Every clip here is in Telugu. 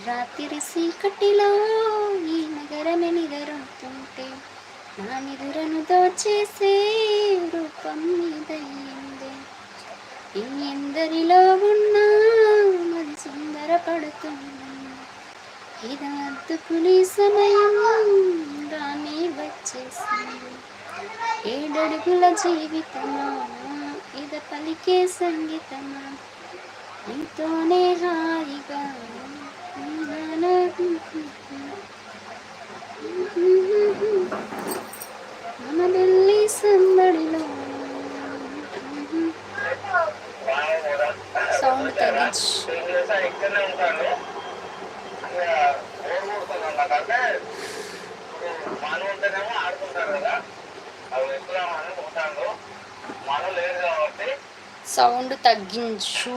రాత్రి చీకటిలో ఈ నగరమే నిద్రపోతుంటే నా నిదురను దోచేసే రూపం మీదయ్యిందే. ఈ ఎందరిలో ఉన్నా మరి సుందరపడుతున్నా ఇది అద్దుకునే సమయం రానే వచ్చేసింది. ఏడడుగుల జీవితమా ఇది పలికే సంగీతమా నీతోనే హాయిగా మన ఢిల్లీ సందడిలో సౌండ్ తగ్గించు. సౌండ్ తగ్గించు,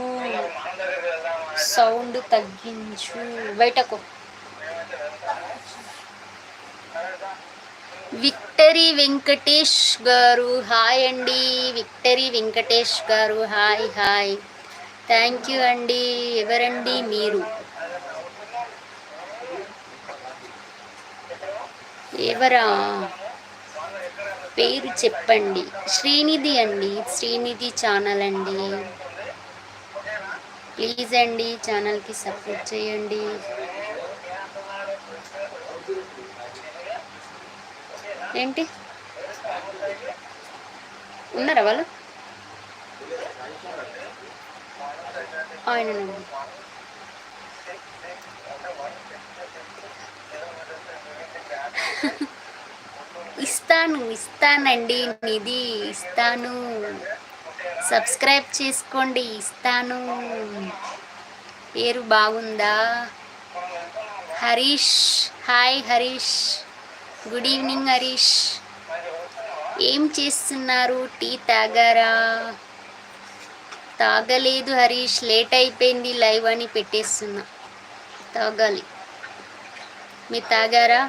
సౌండ్ తగ్గించు. బయటకు. విక్టరీ వెంకటేష్ గారు హాయ్ అండి. విక్టరీ వెంకటేష్ గారు హాయ్ హాయ్. థ్యాంక్ యూ అండి. ఎవరండి మీరు? ఎవరా పేరు చెప్పండి. శ్రీనిధి అండి. శ్రీనిధి ఛానల్ అండి. ప్లీజ్ అండి ఛానల్కి సపోర్ట్ చేయండి. ఏంటి ఉన్నారా వాళ్ళు? ఆయన ఇస్తానండి. నిధి ఇస్తాను. సబ్స్క్రైబ్ చేసుకోండి. ఇస్తాను. పేరు బాగుందా? Harish hi Harish. Good evening Harish. ఏం చేస్తున్నారు? టీ తాగారా? తాగలేదు హరీష్, లేట్ అయిపోయింది లైవ్ అని పెట్టేస్తున్నా. తాగాలి. మీరు తాగారా?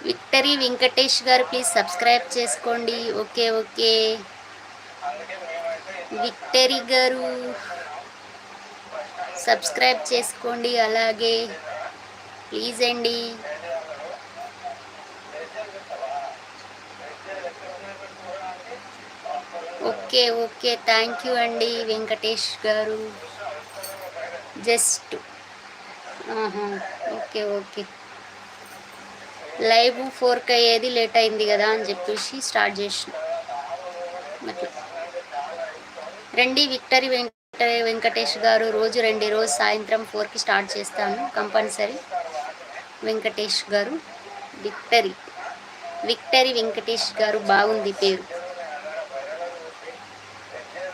విక్టరీ వెంకటేష్ గారు ప్లీజ్ సబ్స్క్రైబ్ చేసుకోండి. ఓకే ఓకే విక్టరీ గారు సబ్స్క్రైబ్ చేసుకోండి. అలాగే ప్లీజ్ అండి. ఓకే ఓకే థ్యాంక్ యూ అండి వెంకటేష్ గారు. జస్ట్ ఓకే ఓకే లైవ్ 4కి అయ్యేది లేట్ అయింది కదా అని చెప్పేసి స్టార్ట్ చేసిన. రండి విక్టరీ వెంకటేష్ గారు. రోజు రండి. రోజు సాయంత్రం 4కి స్టార్ట్ చేస్తాను కంపల్సరీ. వెంకటేష్ గారు విక్టరీ వెంకటేష్ గారు బాగుంది పేరు.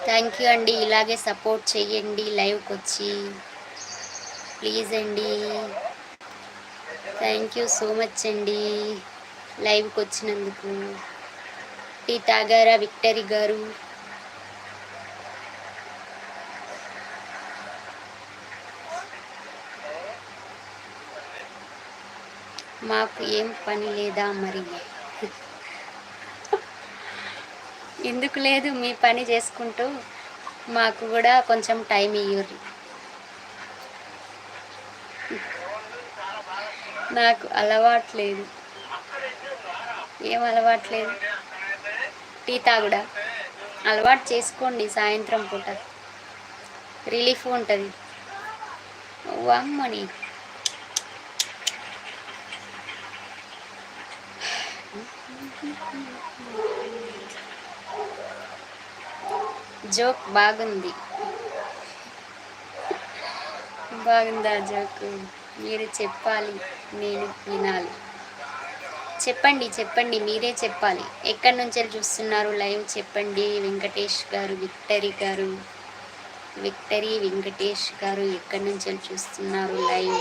థ్యాంక్ యూ అండి. ఇలాగే సపోర్ట్ చేయండి లైవ్కి వచ్చి ప్లీజ్ అండి. థ్యాంక్ యూ సో మచ్ అండి లైవ్కి వచ్చినందుకు. టీ తాగారా విక్టరీ గారు? మాకు ఏం పని లేదా మరి? ఎందుకు లేదు, మీ పని చేసుకుంటూ మాకు కూడా కొంచెం టైం ఇవ్వరు. నాకు అలవాట్లేదు. ఏం అలవాట్లేదు? టీ తాగుడా అలవాటు చేసుకోండి. సాయంత్రం పూట రిలీఫ్ ఉంటుంది. అమ్మని జోక్ బాగుంది. బాగుందా జోక్? మీరు చెప్పాలి, నేను వినాలి. చెప్పండి మీరే చెప్పాలి. ఎక్కడి నుంచి చూస్తున్నారు లైవ్ చెప్పండి. వెంకటేష్ గారు విక్టరీ వెంకటేష్ గారు ఎక్కడి నుంచి చూస్తున్నారు లైవ్?